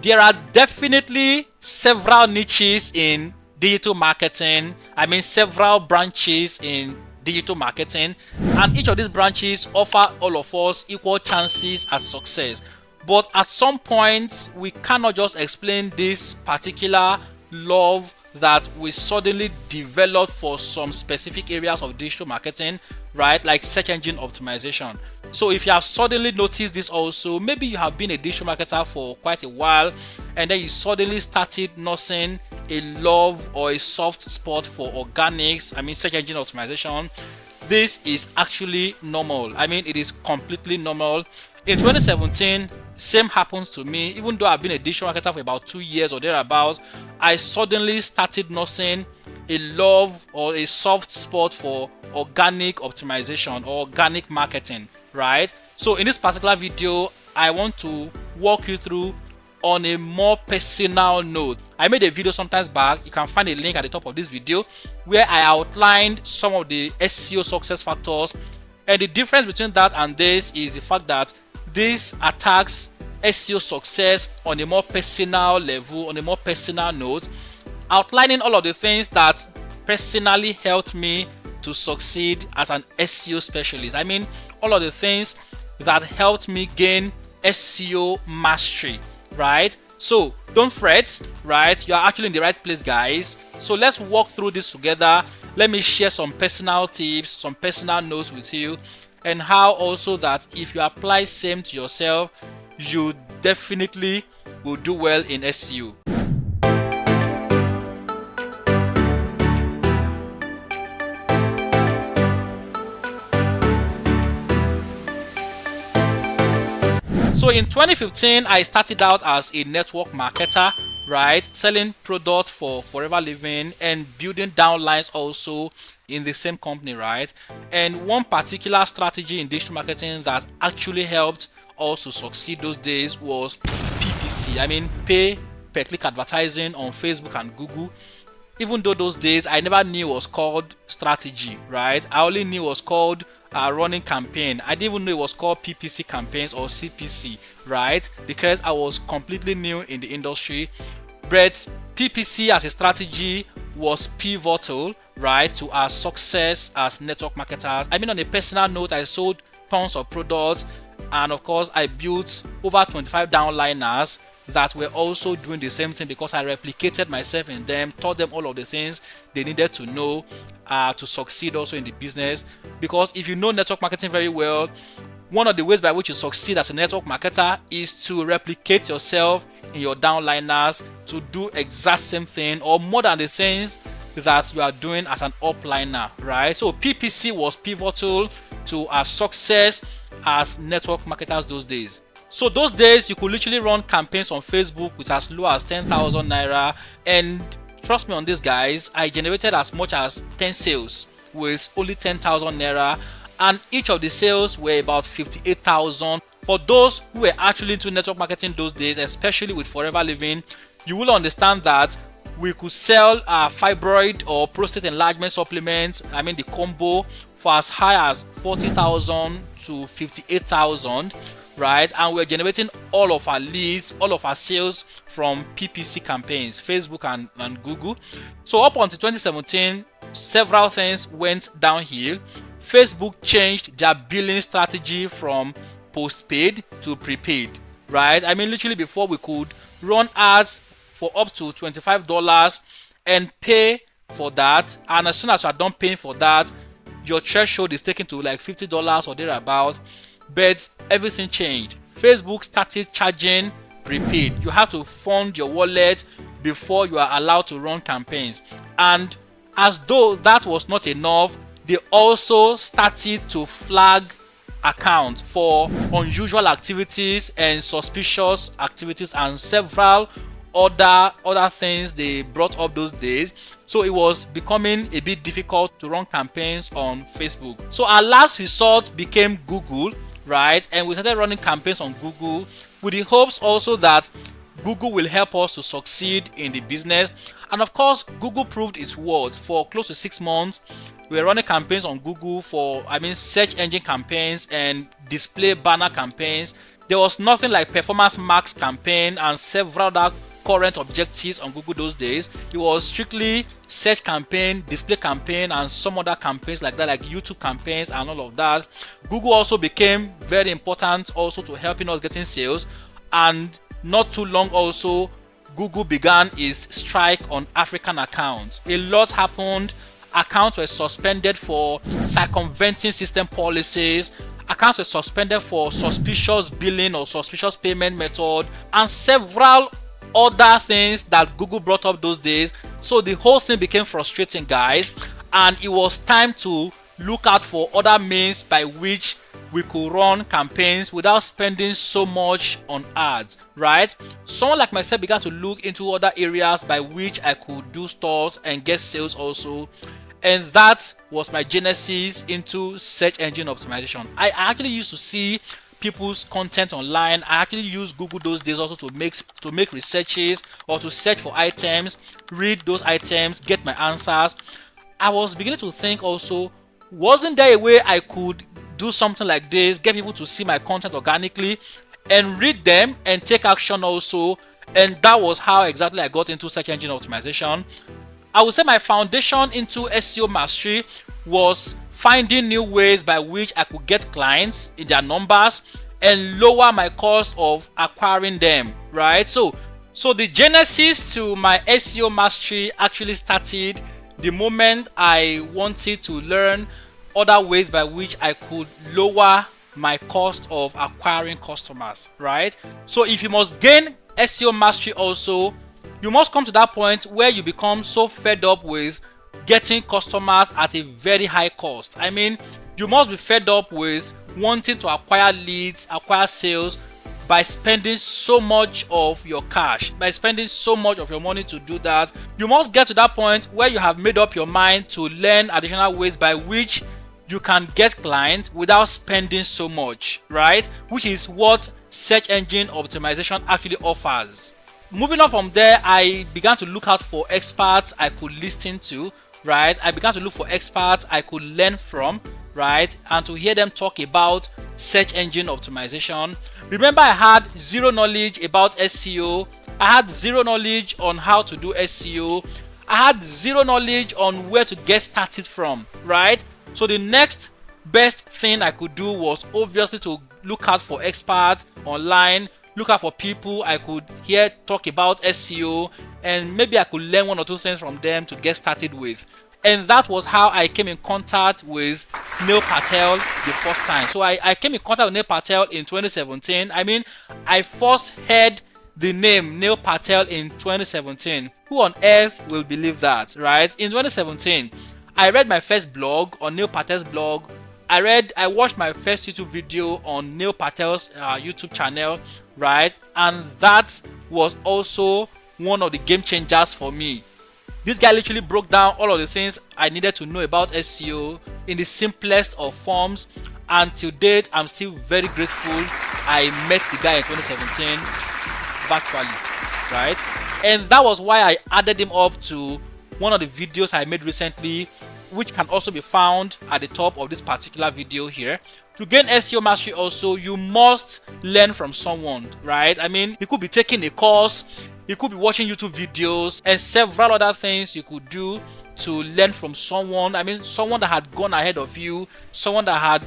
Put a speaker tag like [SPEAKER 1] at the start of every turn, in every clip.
[SPEAKER 1] There are definitely several niches in digital marketing. I mean, several branches in digital marketing, and each of these branches offer all of us equal chances at success. But at some point, we cannot just explain this particular love that we suddenly developed for some specific areas of digital marketing, right? Like search engine optimization. So if you have suddenly noticed this also, maybe you have been a digital marketer for quite a while and then you suddenly started nursing a love or a soft spot for organics, I mean search engine optimization. This is actually normal. I mean, it is completely normal. In 2017, same happens to me. Even though I've been a digital marketer for about 2 years or thereabouts, I suddenly started nursing a love or a soft spot for organic optimization or organic marketing, right? So in this particular video, I want to walk you through on a more personal note. I made a video sometimes back, you can find a link at the top of this video, where I outlined some of the SEO success factors, and the difference between that and this is the fact that this attacks SEO success on a more personal level, on a more personal note, outlining all of the things that personally helped me to succeed as an SEO specialist. I mean, all of the things that helped me gain SEO mastery, right? So don't fret, right? You are actually in the right place, guys. So let's walk through this together. Let me share some personal tips, some personal notes with you, and how also that if you apply same to yourself, you definitely will do well in SEO. So in 2015, I started out as a network marketer, right? Selling products for Forever Living and building downlines also in the same company, right? And one particular strategy in digital marketing that actually helped us to succeed those days was PPC. I mean, pay per click advertising on Facebook and Google. Even though those days I never knew it was called strategy, right? I only knew it was called running campaign. I didn't even know it was called PPC campaigns or CPC, right? Because I was completely new in the industry. But PPC as a strategy was pivotal, right, to our success as network marketers. I mean, on a personal note, I sold tons of products, and of course I built over 25 downliners that were also doing the same thing because I replicated myself in them, taught them all of the things they needed to know to succeed also in the business. Because if you know network marketing very well, one of the ways by which you succeed as a network marketer is to replicate yourself in your downliners to do exact same thing or more than the things that you are doing as an upliner, right? So PPC was pivotal to our success as network marketers those days. So those days you could literally run campaigns on Facebook with as low as 10,000 naira, and trust me on this, guys, I generated as much as 10 sales with only 10,000 naira, and each of the sales were about 58,000. For those who were actually into network marketing those days, especially with Forever Living, you will understand that we could sell fibroid or prostate enlargement supplements, I mean the combo, for as high as 40,000 to 58,000, right? And we're generating all of our leads, all of our sales from PPC campaigns, Facebook and Google. So up until 2017, several things went downhill. Facebook changed their billing strategy from postpaid to prepaid, right? I mean, literally before we could run ads for up to $25 and pay for that, and as soon as you are done paying for that, your threshold is taken to like $50 or thereabout. But everything changed. Facebook started charging prepaid. You have to fund your wallet before you are allowed to run campaigns. And as though that was not enough, they also started to flag accounts for unusual activities and suspicious activities and several other things they brought up those days. So it was becoming a bit difficult to run campaigns on Facebook. So our last resort became Google, right? And we started running campaigns on Google with the hopes also that Google will help us to succeed in the business. And of course, Google proved its worth. For close to 6 months, we were running campaigns on Google for, search engine campaigns and display banner campaigns. There was nothing like performance max campaign and several other current objectives on Google those days. It was strictly search campaign, display campaign, and some other campaigns like that, like YouTube campaigns and all of that. Google also became very important also to helping us getting sales, and not too long also Google began its strike on African accounts. A lot happened. Accounts were suspended for circumventing system policies. Accounts were suspended for suspicious billing or suspicious payment method, and several other things that Google brought up those days. So the whole thing became frustrating, guys, and it was time to look out for other means by which we could run campaigns without spending so much on ads, right? Someone like myself began to look into other areas by which I could do stores and get sales also, and that was my genesis into search engine optimization. I actually used to see people's content online. I actually used Google those days also to make researches or to search for items, read those items, get my answers. I was beginning to think also, wasn't there a way I could do something like this, get people to see my content organically and read them and take action also? And that was how exactly I got into search engine optimization. I would say my foundation into SEO mastery was finding new ways by which I could get clients in their numbers and lower my cost of acquiring them, right? So the genesis to my SEO mastery actually started the moment I wanted to learn other ways by which I could lower my cost of acquiring customers, right? So if you must gain SEO mastery also, you must come to that point where you become so fed up with getting customers at a very high cost. I mean, you must be fed up with wanting to acquire leads, acquire sales by spending so much of your cash, by spending so much of your money to do that. You must get to that point where you have made up your mind to learn additional ways by which you can get clients without spending so much, right? Which is what search engine optimization actually offers. Moving on from there, I began to look out for experts I could listen to, right? I began to look for experts I could learn from, right? And to hear them talk about search engine optimization. Remember, I had zero knowledge about SEO. I had zero knowledge on how to do SEO. I had zero knowledge on where to get started from, right? So the next best thing I could do was obviously to look out for experts online, look out for people I could hear talk about SEO, and maybe I could learn one or two things from them to get started with. And that was how I came in contact with Neil Patel the first time. So I came in contact with Neil Patel in 2017. I mean, I first heard the name Neil Patel in 2017. Who on earth will believe that, right? In 2017, I read my first blog on Neil Patel's blog. I watched my first YouTube video on Neil Patel's YouTube channel, right? And that was also one of the game changers for me. This guy literally broke down all of the things I needed to know about SEO in the simplest of forms, and till date I'm still very grateful I met the guy in 2017 virtually, right? And that was why I added him up to one of the videos I made recently, which can also be found at the top of this particular video here. To gain SEO mastery also, you must learn from someone, right? I mean, you could be taking a course, you could be watching YouTube videos, and several other things you could do to learn from someone. I mean, someone that had gone ahead of you, someone that had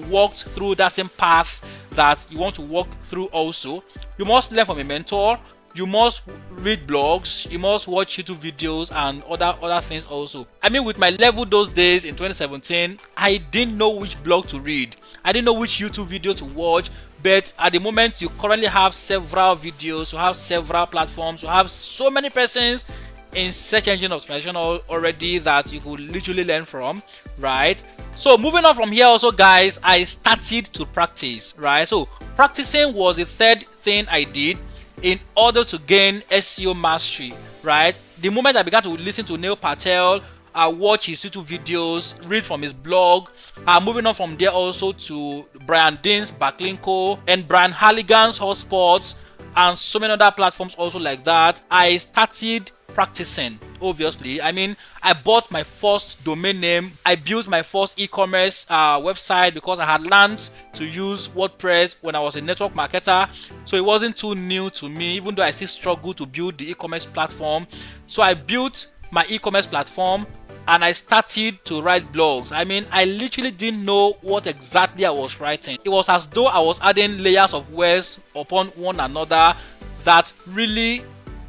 [SPEAKER 1] walked through that same path that you want to walk through also. You must learn from a mentor. You must read blogs, you must watch YouTube videos and other things also. I mean, with my level those days in 2017, I didn't know which blog to read. I didn't know which YouTube video to watch. But at the moment, you currently have several videos, you have several platforms, you have so many persons in search engine optimization already that you could literally learn from, right? So moving on from here also, guys, I started to practice, right? So practicing was the third thing I did in order to gain SEO mastery, right? The moment I began to listen to Neil Patel, I watch his YouTube videos, read from his blog. Moving on from there also to Brian Dean's Backlinko and Brian Halligan's Hotspots and so many other platforms also like that. I started practicing, obviously. I mean, I bought my first domain name. I built my first e-commerce website because I had learned to use WordPress when I was a network marketer. So it wasn't too new to me, even though I still struggle to build the e-commerce platform. So I built my e-commerce platform and I started to write blogs. I mean, I literally didn't know what exactly I was writing. It was as though I was adding layers of words upon one another that really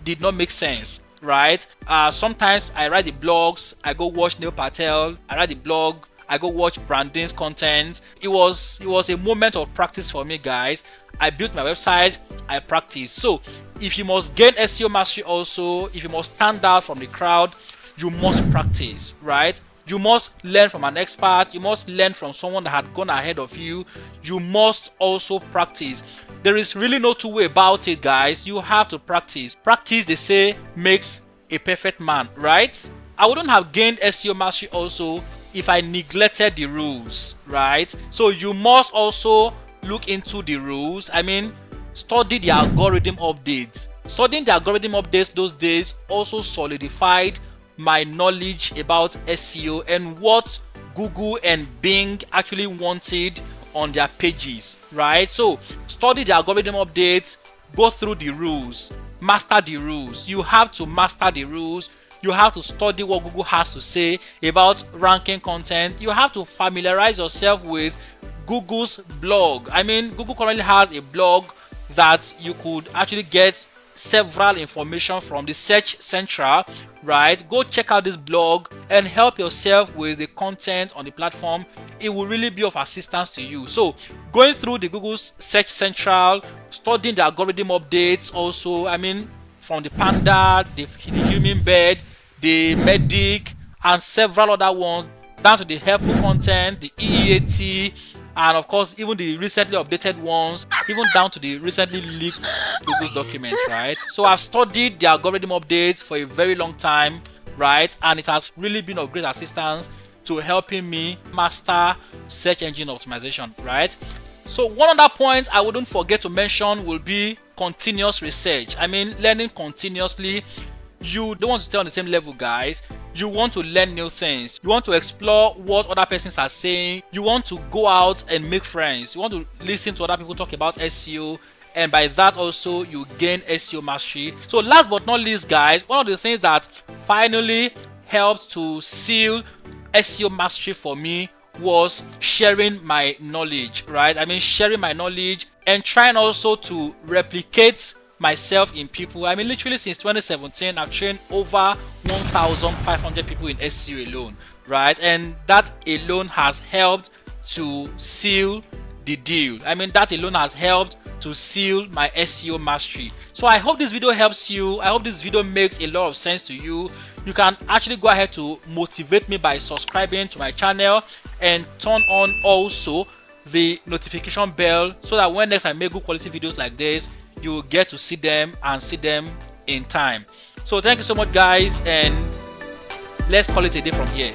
[SPEAKER 1] did not make sense, right? Sometimes I write the blogs, I go watch Neil Patel, I write the blog, I go watch Brandon's content. It was a moment of practice for me, guys. I built my website, I practiced. So if you must gain SEO mastery also, if you must stand out from the crowd, you must practice, right? You must learn from an expert. You must learn from someone that had gone ahead of you. You must also practice. There is really no two way about it, guys. You have to practice. Practice, they say, makes a perfect man, right? I wouldn't have gained SEO mastery also if I neglected the rules, right? So you must also look into the rules. I mean, study the algorithm updates. Studying the algorithm updates those days also solidified my knowledge about SEO and what Google and Bing actually wanted on their pages, right? So study the algorithm updates, go through the rules, master the rules. You have to master the rules. You have to study what Google has to say about ranking content. You have to familiarize yourself with Google's blog. I mean, Google currently has a blog that you could actually get several information from the search central, right? Go check out this blog and help yourself with the content on the platform. It will really be of assistance to you. So going through the Google search central, studying the algorithm updates also, I mean, from the Panda, the human bed, the medic, and several other ones, down to the helpful content, the EEAT, and of course even the recently updated ones, even down to the recently leaked Google's document, right? So I've studied the algorithm updates for a very long time, right? And it has really been of great assistance to helping me master search engine optimization, right? So one other point I wouldn't forget to mention will be continuous research. I mean, learning continuously. You don't want to stay on the same level, guys. You want to learn new things. You want to explore what other persons are saying. You want to go out and make friends. You want to listen to other people talk about SEO, and by that also you gain SEO mastery. So last but not least, guys, one of the things that finally helped to seal SEO mastery for me was sharing my knowledge, right? I mean, sharing my knowledge and trying also to replicate myself in people. I mean, literally since 2017, I've trained over 1,500 people in SEO alone, right? And that alone has helped to seal the deal. I mean, that alone has helped to seal my SEO mastery. So I hope this video helps you. I hope this video makes a lot of sense to you. You can actually go ahead to motivate me by subscribing to my channel and turn on also the notification bell so that when next I make good quality videos like this, you will get to see them and see them in time. So thank you so much, guys, and let's call it a day from here.